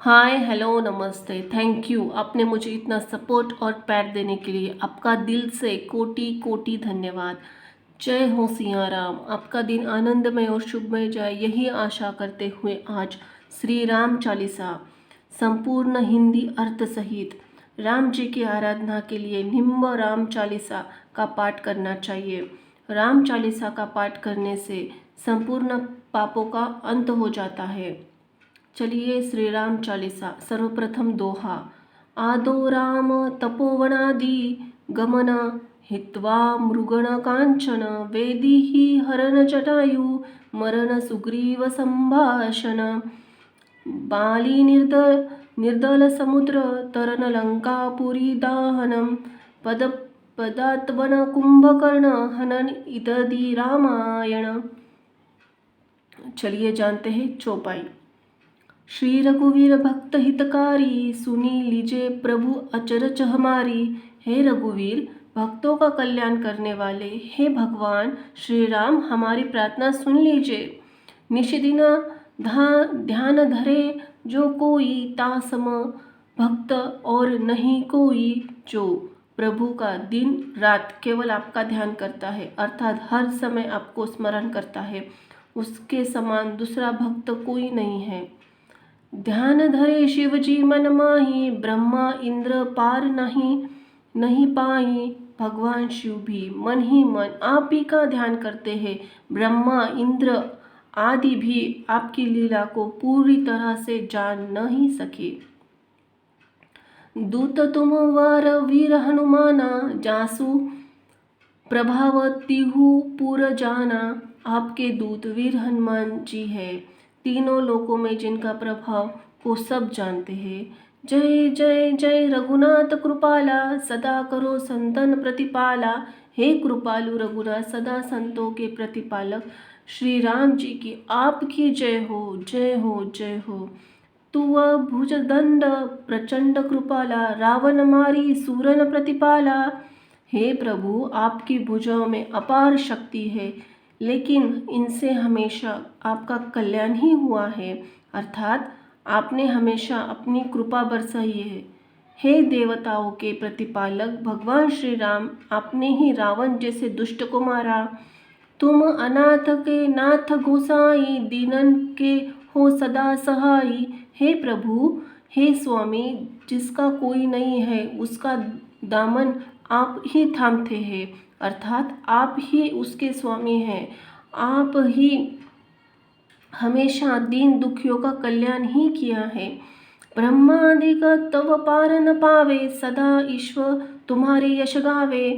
Hi hello नमस्ते thank you. आपने मुझे इतना सपोर्ट और प्यार देने के लिए आपका दिल से कोटि कोटि धन्यवाद। जय हो सिया राम। आपका दिन आनंदमय और शुभमय जाए, यही आशा करते हुए आज श्री राम चालीसा संपूर्ण हिंदी अर्थ सहित राम जी की आराधना के लिए निम्ब राम चालीसा का पाठ करना चाहिए। राम चालीसा का पाठ करने से संपूर्ण पापों का अंत हो जाता है। चलिए श्री राम चालीसा। सर्वप्रथम दोहा। आदो राम तपोवनादि गमन हित्वा मृगण कांचन वेदिहि हरण जटायु मरण सुग्रीव संभाषण बाली निर्दल समुद्र तरन लंकापुरी दाहनम पद पदात्वन कुंभकर्ण हनन इदधि रामायण। चलिए जानते हैं चौपाई। श्री रघुवीर भक्त हितकारी सुनी लीजिए प्रभु अचरज हमारी। हे रघुवीर, भक्तों का कल्याण करने वाले हे भगवान श्री राम, हमारी प्रार्थना सुन लीजिए। निशिदिन ध्यान धरे जो कोई तासम भक्त और नहीं कोई। जो प्रभु का दिन रात केवल आपका ध्यान करता है, अर्थात हर समय आपको स्मरण करता है, उसके समान दूसरा भक्त कोई नहीं है। ध्यान धरे शिव जी मन माही ब्रह्मा इंद्र पार नहीं पाई। भगवान शिव भी मन ही मन आप ही का ध्यान करते हैं। ब्रह्मा इंद्र आदि भी आपकी लीला को पूरी तरह से जान नहीं सके। दूत तुम वार वीर हनुमाना जासु प्रभाव तिहु पुर जाना। आपके दूत वीर हनुमान जी है, तीनों लोकों में जिनका प्रभाव को सब जानते हैं। जय जय जय रघुनाथ कृपाला सदा करो संतन प्रतिपाला। हे कृपालु रघुनाथ, सदा संतों के प्रतिपालक श्री राम जी की आपकी जय हो जय हो जय हो। तुव भुजदंड प्रचंड कृपाला रावण मारी सूरन प्रतिपाला। हे प्रभु, आपकी भुजाओं में अपार शक्ति है, लेकिन इनसे हमेशा आपका कल्याण ही हुआ है, अर्थात आपने हमेशा अपनी कृपा बरसाई है। हे देवताओं के प्रतिपालक भगवान श्री राम, आपने ही रावण जैसे दुष्ट को मारा। तुम अनाथ के नाथ गोसाई दीनन के हो सदा सहाई। हे प्रभु, हे स्वामी, जिसका कोई नहीं है उसका दामन आप ही थामते हैं, अर्थात आप ही उसके स्वामी हैं। आप ही हमेशा दीन दुखियों का कल्याण ही किया है। ब्रह्मादिक तव पार न पावे सदा ईश्वर तुम्हारे यश गावे।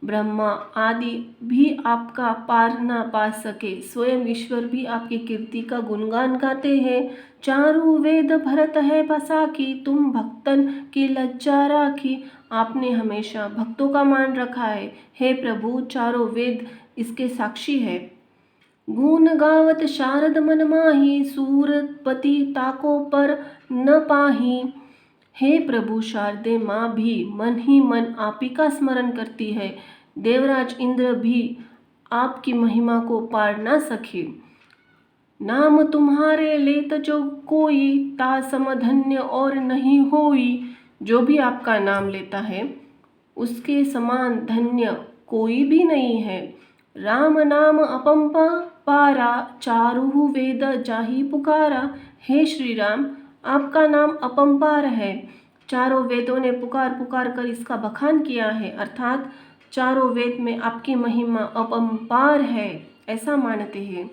ब्रह्मा आदि भी आपका पार न पा सके, स्वयं ईश्वर भी आपकी कीर्ति का गुणगान गाते हैं। चारों वेद भरत है बसाकी तुम भक्तन की लज्जा राखी। आपने हमेशा भक्तों का मान रखा है। हे प्रभु, चारों वेद इसके साक्षी है। गुण गावत शारद मन माही सूरपति ताको पर न पाही। हे प्रभु, शारदे माँ भी मन ही मन आप ही का स्मरण करती है। देवराज इंद्र भी आपकी महिमा को पार न सके। नाम तुम्हारे लेत जो कोई तासम धन्य और नहीं होई। जो भी आपका नाम लेता है उसके समान धन्य कोई भी नहीं है। राम नाम अपंपा पारा चारु वेद जाहि पुकारा। हे श्री राम, आपका नाम अपंपार है, चारों वेदों ने पुकार पुकार कर इसका बखान किया है, अर्थात चारों वेद में आपकी महिमा अपंपार है, ऐसा मानते हैं।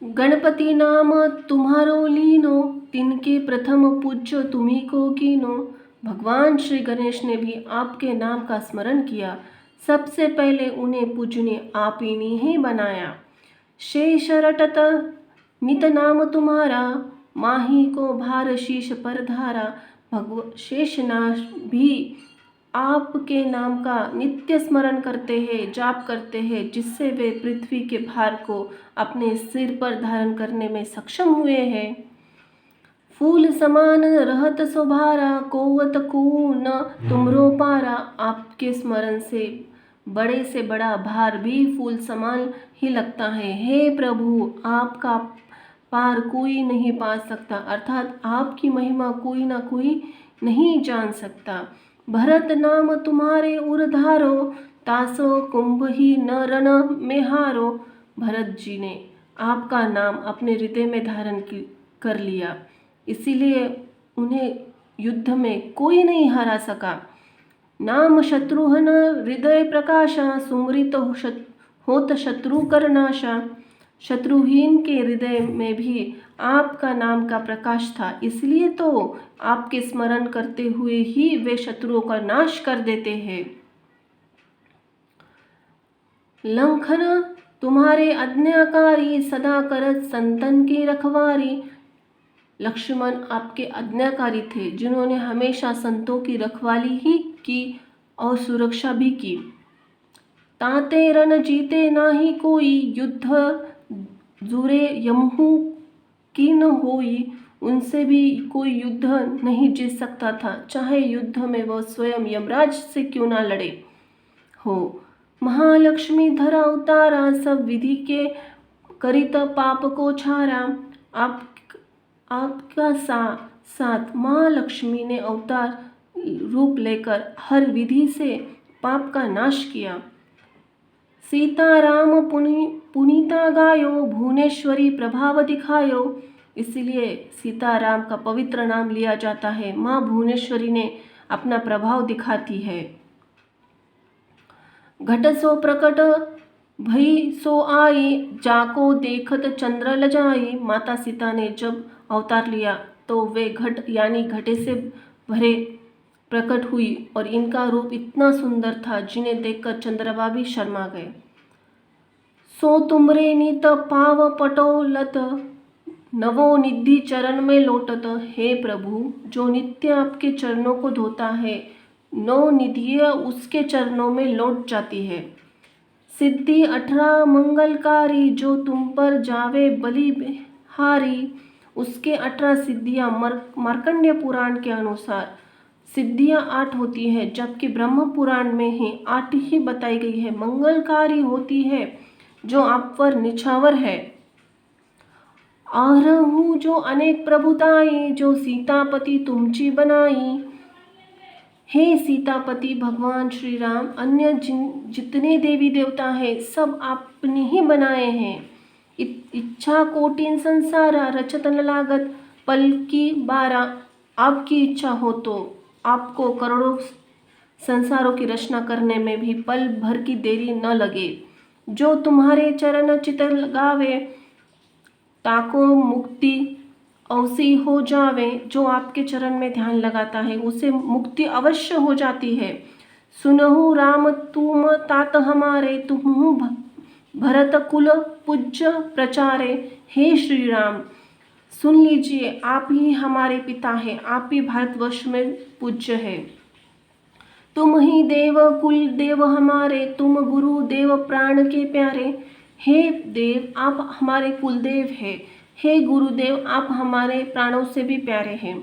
गणपति नाम तुम्हारो लीनो तिनके प्रथम पूज्य तुम्ही को कीनो। भगवान श्री गणेश ने भी आपके नाम का स्मरण किया, सबसे पहले उन्हें पूजनीय आप ही ने ही बनाया। शेष रटत नित नाम तुम्हारा माही को भार शीश पर धारा। शेषनाश भी आपके नाम का नित्य स्मरण करते हैं, जाप करते हैं, जिससे वे पृथ्वी के भार को अपने सिर पर धारण करने में सक्षम हुए हैं। फूल समान रहत सोभारा कोवत को न तुमरो पारा। आपके स्मरण से बड़ा भार भी फूल समान ही लगता है। हे प्रभु, आपका पार कोई नहीं पा सकता, अर्थात आपकी महिमा कोई ना कोई नहीं जान सकता। भरत नाम तुम्हारे उर धारो, तासो कुंभ ही न रण में हारो। भरत जी ने आपका नाम अपने हृदय में धारण कर लिया, इसीलिए उन्हें युद्ध में कोई नहीं हरा सका। नाम शत्रुघ्न हृदय प्रकाशा, सुमृत होत शत्रु कर नाशा। शत्रुहीन के हृदय में भी आपका नाम का प्रकाश था, इसलिए तो आपके स्मरण करते हुए ही वे शत्रुओं का नाश कर देते हैं। लंघन तुम्हारे आज्ञाकारी, सदा करत संतन की रखवारी। लक्ष्मण आपके आज्ञाकारी थे, जिन्होंने हमेशा संतों की रखवाली ही की और सुरक्षा भी की। ताते रण जीते नाही कोई, युद्ध जुरे यमहू की न होई। उनसे भी कोई युद्ध नहीं जीत सकता था, चाहे युद्ध में वह स्वयं यमराज से क्यों ना लड़े हो। महालक्ष्मी धरा उतारा, सब विधि के करित पाप को छारा। आपका साथ महालक्ष्मी ने अवतार रूप लेकर हर विधि से पाप का नाश किया। सीताराम पुनीता गायो, भुवनेश्वरी प्रभाव दिखायो। इसलिए सीताराम का पवित्र नाम लिया जाता है। माँ भुवनेश्वरी ने अपना प्रभाव दिखाती है। घट सो प्रकट भई सो आई, जाको देखत चंद्र लजाई। माता सीता ने जब अवतार लिया तो वे घट यानी घटे से भरे प्रकट हुई और इनका रूप इतना सुंदर था, जिन्हें देखकर चंद्रमा भी शर्मा गए। सो तुमरे नित पाव पटोलत, नवो निधि चरण में लोटत। हे प्रभु, जो नित्य आपके चरणों को धोता है, नौ निधियाँ उसके चरणों में लौट जाती है। सिद्धि 18 मंगलकारी, जो तुम पर जावे बलिहारी। उसके 18 सिद्धियाँ मार्कंडेय पुराण के अनुसार सिद्धियाँ 8 होती है, जबकि ब्रह्म पुराण में ही 8 ही बताई गई है। मंगलकारी होती है जो आप पर निछावर है। आहरहु जो अनेक प्रभुताई, जो सीतापति तुमची बनाई। हे सीतापति भगवान श्री राम, अन्य जितने देवी देवता हैं सब आपने ही बनाए हैं। इच्छा कोटिन संसारा, रचत न लागत पल की 12। आपकी इच्छा हो तो आपको करोड़ों संसारों की रचना करने में भी पल भर की देरी न लगे। जो तुम्हारे चरण चित लगावे, ताको मुक्ति अवश्य हो जावे। जो आपके चरण में ध्यान लगाता है उसे मुक्ति अवश्य हो जाती है। सुनहु राम तुम तात हमारे, तुमहु भरत कुल पूज्य प्रचारे। हे श्री राम, सुन लीजिए, आप ही हमारे पिता हैं, आप ही भारतवर्ष में पूज्य है। तुम ही देव कुल देव हमारे, तुम गुरु देव प्राण के प्यारे। हे देव, आप हमारे कुलदेव हैं। हे गुरुदेव, आप हमारे प्राणों से भी प्यारे हैं।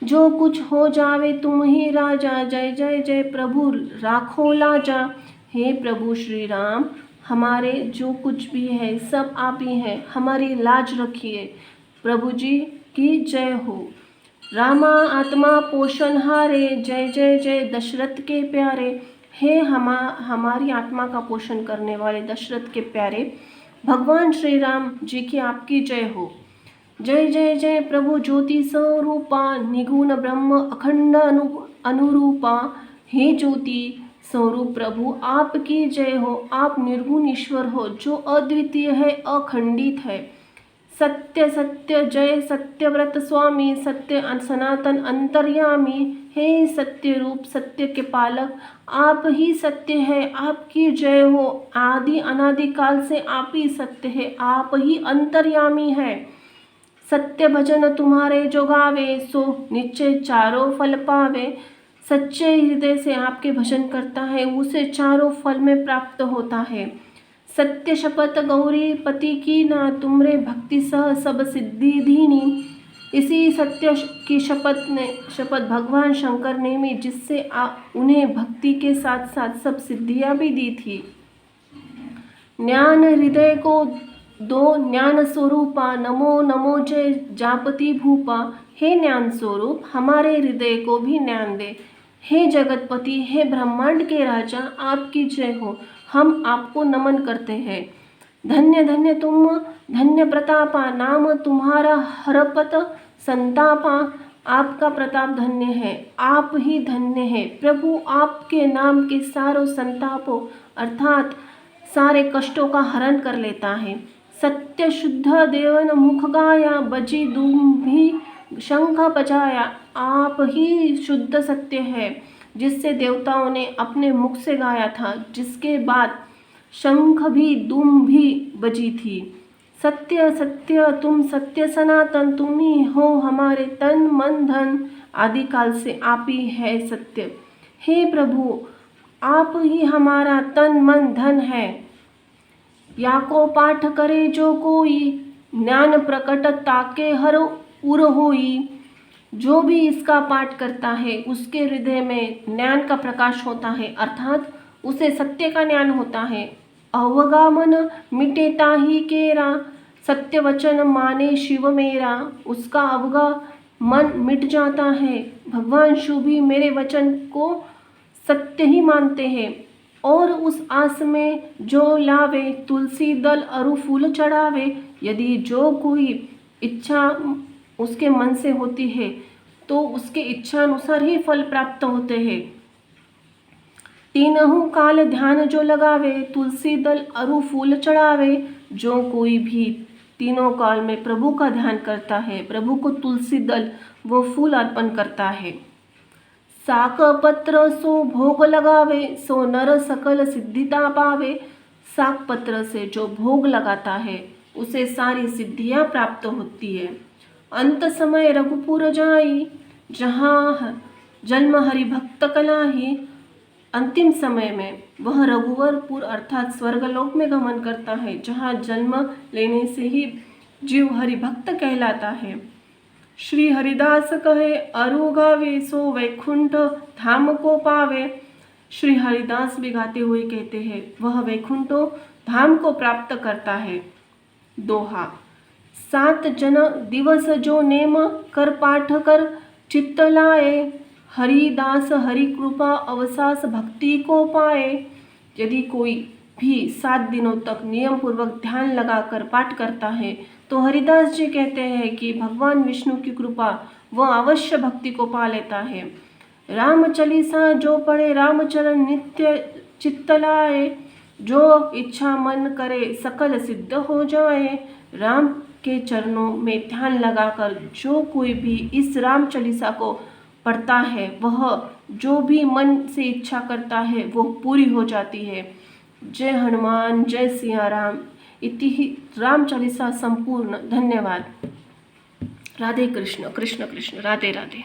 जो कुछ हो जावे तुम ही राजा, जय जय जय प्रभु राखो लाजा। हे प्रभु श्री राम, हमारे जो कुछ भी है सब आप ही हैं, हमारी लाज रखिए। प्रभु जी की जय हो। रामा आत्मा पोषण हारे, जय जय जय दशरथ के प्यारे। हे हमारी आत्मा का पोषण करने वाले दशरथ के प्यारे भगवान श्री राम जी की आपकी जय हो। जय जय जय प्रभु ज्योति स्वरूपा, निगुण ब्रह्म अखंड अनुरूपा। हे ज्योति स्वरूप प्रभु, आपकी जय हो। आप निर्गुण ईश्वर हो, जो अद्वितीय है, अखंडित है। सत्य सत्य जय सत्यव्रत स्वामी, सत्य सनातन अंतर्यामी। हे सत्य रूप सत्य के पालक, आप ही सत्य है, आपकी जय हो। आदि अनादि काल से आप ही सत्य है, आप ही अंतर्यामी है। सत्य भजन तुम्हारे जो गावे, सो निश्चय चारों फल पावे। सच्चे हृदय से आपके भजन करता है, उसे चारों फल में प्राप्त होता है। सत्य शपथ गौरी पति की ना, तुमरे भक्ति सह सब सिद्धि दीनी। इसी सत्य की शपथ भगवान शंकर ने भी, जिससे उन्हें भक्ति के साथ साथ सब सिद्धियां भी दी थी। ज्ञान हृदय को दो ज्ञान स्वरूपा नमो नमो जय जापति भूपा। हे ज्ञान स्वरूप हमारे हृदय को भी ज्ञान दे। हे जगतपति, हे ब्रह्मांड के राजा, आपकी जय हो। हम आपको नमन करते हैं। धन्य धन्य तुम धन्य प्रतापा, नाम तुम्हारा हरपत संतापा। आपका प्रताप धन्य है, आप ही धन्य है प्रभु। आपके नाम के सारों संतापों अर्थात सारे कष्टों का हरण कर लेता है। सत्य शुद्ध देवन मुख गाया, बजी दूम भी शंख बजाया। आप ही शुद्ध सत्य है जिससे देवताओं ने अपने मुख से गाया था, जिसके बाद शंख भी दूम भी बजी थी। सत्य सत्य तुम सत्य सनातन, तुम ही हो हमारे तन मन धन। आदिकाल से आप ही है सत्य। हे प्रभु, आप ही हमारा तन मन धन है। या को पाठ करे जो कोई, ज्ञान प्रकट ताके हर उर होई। जो भी इसका पाठ करता है उसके हृदय में ज्ञान का प्रकाश होता है, अर्थात उसे सत्य का ज्ञान होता है। अवगामन मिटे ताही केरा, सत्य वचन माने शिव मेरा। उसका अवगा मन मिट जाता है। भगवान शिव भी मेरे वचन को सत्य ही मानते हैं। और उस आस में जो लावे, तुलसी दल अरु फूल चढ़ावे। यदि जो कोई इच्छा उसके मन से होती है तो उसके इच्छा अनुसार ही फल प्राप्त होते हैं। तीनहु काल ध्यान जो लगावे, तुलसी दल अरु फूल चढ़ावे। जो कोई भी तीनों काल में प्रभु का ध्यान करता है, प्रभु को तुलसी दल वो फूल अर्पण करता है। साक पत्र सो भोग लगावे, सो नर सकल सिद्धिता पावे। साक पत्र से जो भोग लगाता है उसे सारी सिद्धियां प्राप्त होती है। अंत समय रघुपुर जाई, जहाँ जन्म हरि भक्त कलाही। अंतिम समय में वह रघुवरपुर अर्थात स्वर्गलोक में गमन करता है, जहाँ जन्म लेने से ही जीव हरि भक्त कहलाता है। श्री हरिदास कहे अरु गावे, सो वैकुंठ धाम को पावे। श्री हरिदास भी गाते हुए कहते हैं वह वैकुंठो धाम को प्राप्त करता है। दोहा। 7 जन दिवस जो नेम, कर पाठ कर चित्त लाए। हरिदास हरि कृपा अवसास भक्ति को पाए। यदि कोई भी 7 दिनों तक नियम पूर्वक ध्यान लगाकर पाठ करता है तो हरिदास जी कहते हैं कि भगवान विष्णु की कृपा वह अवश्य भक्ति को पा लेता है। राम चालीसा जो पढ़े, रामचरण नित्य चित्त लाए। जो इच्छा मन करे सकल सिद्ध हो जाए। राम के चरणों में ध्यान लगाकर जो कोई भी इस राम चालीसा को पढ़ता है, वह जो भी मन से इच्छा करता है वो पूरी हो जाती है। जय हनुमान, जय सिया राम। इति ही राम चालीसा संपूर्ण। धन्यवाद। राधे कृष्ण, कृष्ण कृष्ण, राधे राधे।